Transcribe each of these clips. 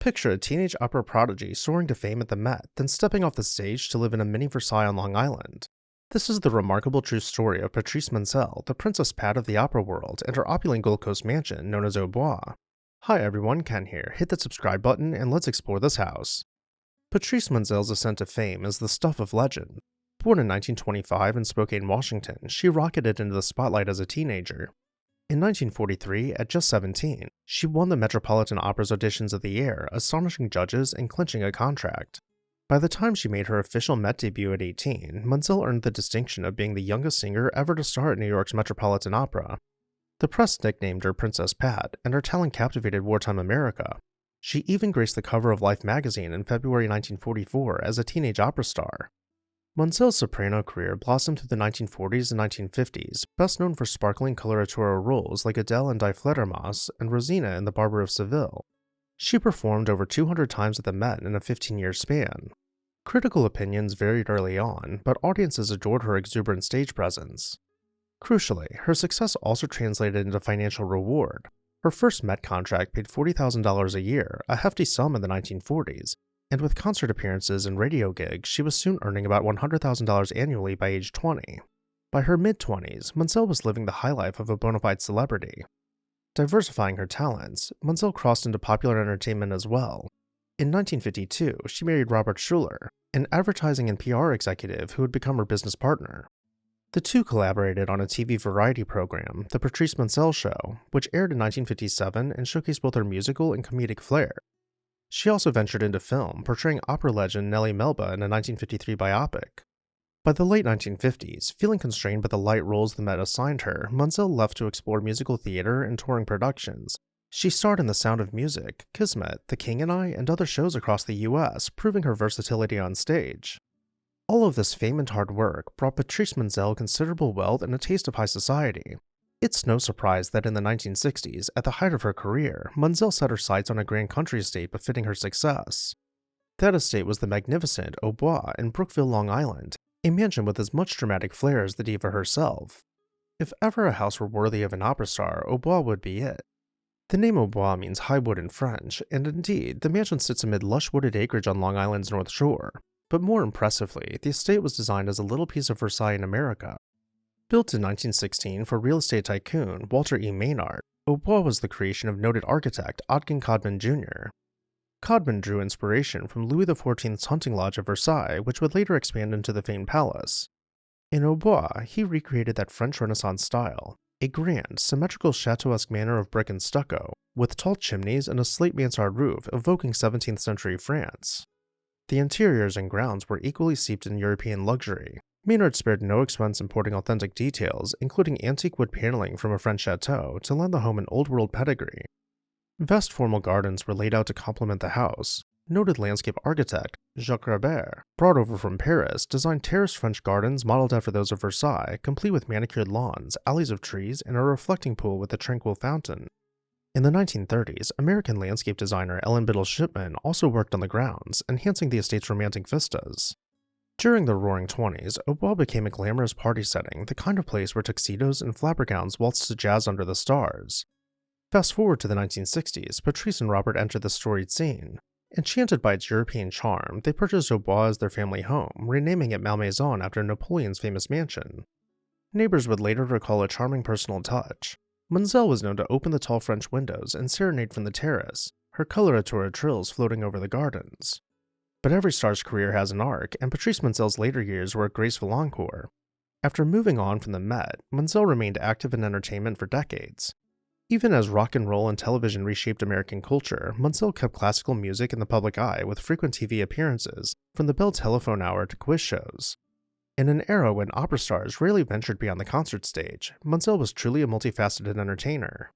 Picture a teenage opera prodigy soaring to fame at the Met, then stepping off the stage to live in a mini Versailles on Long Island. This is the remarkable true story of Patrice Munsel, the Princess Pat of the opera world, and her opulent Gold Coast mansion known as Haut Bois. Hi everyone, Ken here. Hit that subscribe button and let's explore this house. Patrice Munsel's ascent to fame is the stuff of legend. Born in 1925 in Spokane, Washington, she rocketed into the spotlight as a teenager. In 1943, at just 17, she won the Metropolitan Opera's Auditions of the Year, astonishing judges and clinching a contract. By the time she made her official Met debut at 18, Munsel earned the distinction of being the youngest singer ever to star at New York's Metropolitan Opera. The press nicknamed her Princess Pat, and her talent captivated wartime America. She even graced the cover of Life magazine in February 1944 as a teenage opera star. Munsel's soprano career blossomed through the 1940s and 1950s, best known for sparkling coloratura roles like Adele in Die Fledermaus and Rosina in The Barber of Seville. She performed over 200 times at the Met in a 15-year span. Critical opinions varied early on, but audiences adored her exuberant stage presence. Crucially, her success also translated into financial reward. Her first Met contract paid $40,000 a year, a hefty sum in the 1940s, and with concert appearances and radio gigs, she was soon earning about $100,000 annually by age 20. By her mid-20s, Munsel was living the high life of a bona fide celebrity. Diversifying her talents, Munsel crossed into popular entertainment as well. In 1952, she married Robert Schuller, an advertising and PR executive who would become her business partner. The two collaborated on a TV variety program, The Patrice Munsel Show, which aired in 1957 and showcased both her musical and comedic flair. She also ventured into film, portraying opera legend Nellie Melba in a 1953 biopic. By the late 1950s, feeling constrained by the light roles the Met assigned her, Munsel left to explore musical theater and touring productions. She starred in The Sound of Music, Kismet, The King and I, and other shows across the US, proving her versatility on stage. All of this fame and hard work brought Patrice Munsel considerable wealth and a taste of high society. It's no surprise that in the 1960s, at the height of her career, Munsel set her sights on a grand country estate befitting her success. That estate was the magnificent Haut Bois in Brookville, Long Island, a mansion with as much dramatic flair as the diva herself. If ever a house were worthy of an opera star, Haut Bois would be it. The name Haut Bois means high wood in French, and indeed, the mansion sits amid lush wooded acreage on Long Island's North Shore. But more impressively, the estate was designed as a little piece of Versailles in America. Built in 1916 for real estate tycoon Walter E. Maynard, Haut Bois was the creation of noted architect Odkin Codman Jr. Codman drew inspiration from Louis XIV's hunting lodge of Versailles, which would later expand into the famed palace. In Haut Bois, he recreated that French Renaissance style, a grand, symmetrical chateau-esque manner of brick and stucco, with tall chimneys and a slate mansard roof evoking 17th century France. The interiors and grounds were equally steeped in European luxury. Maynard spared no expense importing authentic details, including antique wood paneling from a French chateau, to lend the home an old-world pedigree. Vast formal gardens were laid out to complement the house. Noted landscape architect Jacques Robert, brought over from Paris, designed terraced French gardens modeled after those of Versailles, complete with manicured lawns, alleys of trees, and a reflecting pool with a tranquil fountain. In the 1930s, American landscape designer Ellen Biddle Shipman also worked on the grounds, enhancing the estate's romantic vistas. During the Roaring '20s, Haut Bois became a glamorous party setting, the kind of place where tuxedos and flapper gowns waltzed to jazz under the stars. Fast forward to the 1960s, Patrice and Robert entered the storied scene. Enchanted by its European charm, they purchased Haut Bois as their family home, renaming it Malmaison after Napoleon's famous mansion. Neighbors would later recall a charming personal touch. Munsel was known to open the tall French windows and serenade from the terrace, her coloratura trills floating over the gardens. But every star's career has an arc, and Patrice Munsel's later years were a graceful encore. After moving on from the Met, Munsel remained active in entertainment for decades. Even as rock and roll and television reshaped American culture, Munsel kept classical music in the public eye with frequent TV appearances, from the Bell Telephone Hour to quiz shows. In an era when opera stars rarely ventured beyond the concert stage, Munsel was truly a multifaceted entertainer.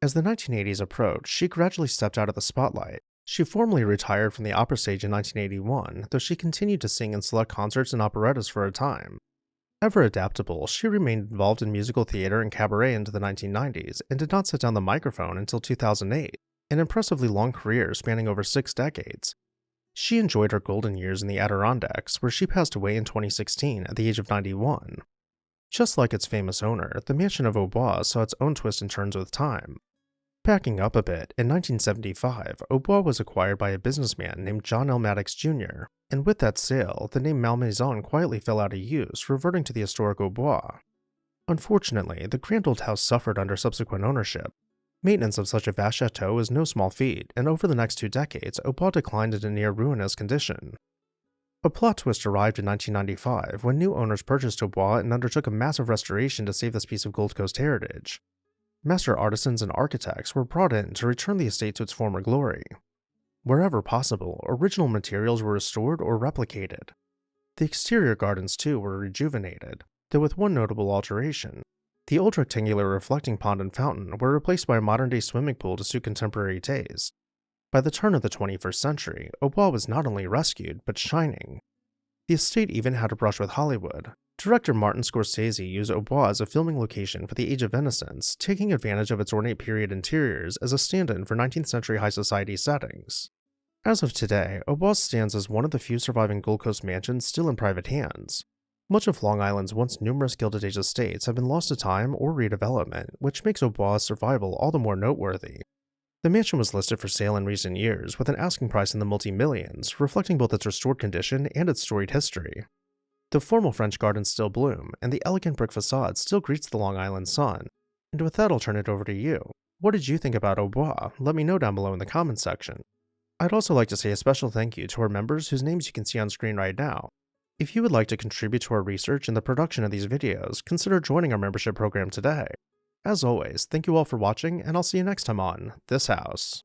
As the 1980s approached, she gradually stepped out of the spotlight. She formally retired from the opera stage in 1981, though she continued to sing in select concerts and operettas for a time. Ever adaptable, she remained involved in musical theater and cabaret into the 1990s, and did not set down the microphone until 2008, an impressively long career spanning over 6 decades. She enjoyed her golden years in the Adirondacks, where she passed away in 2016 at the age of 91. Just like its famous owner, the mansion of Haut Bois saw its own twists and turns with time. Backing up a bit, in 1975, Haut Bois was acquired by a businessman named John L. Maddox Jr., and with that sale, the name Malmaison quietly fell out of use, reverting to the historic Haut Bois. Unfortunately, the grand old house suffered under subsequent ownership. Maintenance of such a vast chateau is no small feat, and over the next 2 decades, Haut Bois declined into near ruinous condition. A plot twist arrived in 1995 when new owners purchased Haut Bois and undertook a massive restoration to save this piece of Gold Coast heritage. Master artisans and architects were brought in to return the estate to its former glory. Wherever possible, original materials were restored or replicated. The exterior gardens, too, were rejuvenated, though with one notable alteration. The old rectangular reflecting pond and fountain were replaced by a modern-day swimming pool to suit contemporary taste. By the turn of the 21st century, Haut Bois was not only rescued, but shining. The estate even had a brush with Hollywood. Director Martin Scorsese used Haut Bois as a filming location for The Age of Innocence, taking advantage of its ornate period interiors as a stand-in for 19th century high society settings. As of today, Haut Bois stands as one of the few surviving Gold Coast mansions still in private hands. Much of Long Island's once numerous Gilded Age estates have been lost to time or redevelopment, which makes Haut Bois' survival all the more noteworthy. The mansion was listed for sale in recent years, with an asking price in the multi-millions, reflecting both its restored condition and its storied history. The formal French gardens still bloom, and the elegant brick facade still greets the Long Island sun. And with that, I'll turn it over to you. What did you think about Haut Bois? Let me know down below in the comments section. I'd also like to say a special thank you to our members whose names you can see on screen right now. If you would like to contribute to our research and the production of these videos, consider joining our membership program today. As always, thank you all for watching, and I'll see you next time on This House.